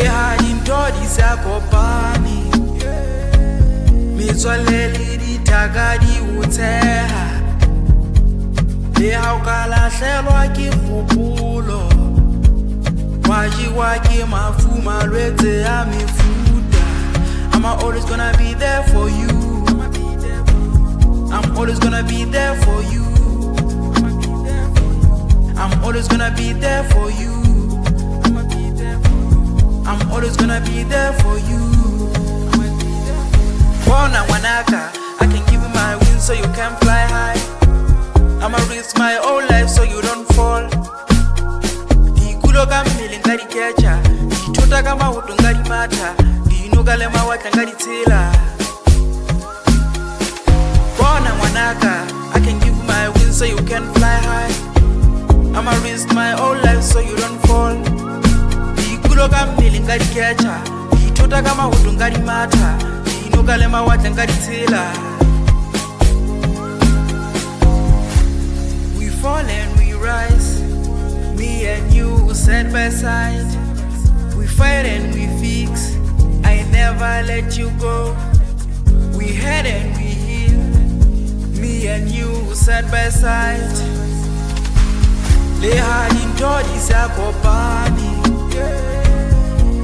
ha dintodi sa kopane metswalle le ditaka di o tsheha le ha o ka lahlehelwa ke kgopolo wa jiwa ke mafu malwetse a mefuta. I'm always gonna be there for you. I'm always gonna be there for you. I'm always gonna be there for you. I'm always gonna be there for you. Bona wanaka, I can give you my wings so you can fly high. I'ma risk my whole life so you don't fall. Di kulo ka mmele nka di catcha, di thota ka maoto nka di matha, di noka le mawatla nka di tshela. Bona wanaka, I can give you my wings so you can fly high. I'ma risk my whole life so you don't fall. Kulo ka mmele nka di catcha, di thota ka maoto nka di matha, di noka le mawatla nka di tshela. We fall and we rise, me and you side by side. We fight and we fix, I never let you go. We head and we heal, me and you side by side. Le ha dintodi sa kopane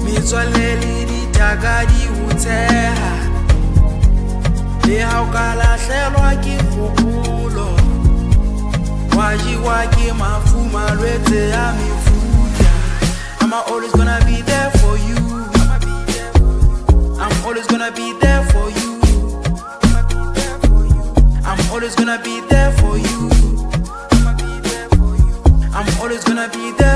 metswalle le ditaka di o tsheha le ha o ka lahlehelwa ke kgopolo wa jiwa ke mafu malwetse a mefuta. I'm always gonna be there for you. I'm always gonna be there for you. I'm always gonna be there for you. I'm always gonna be there.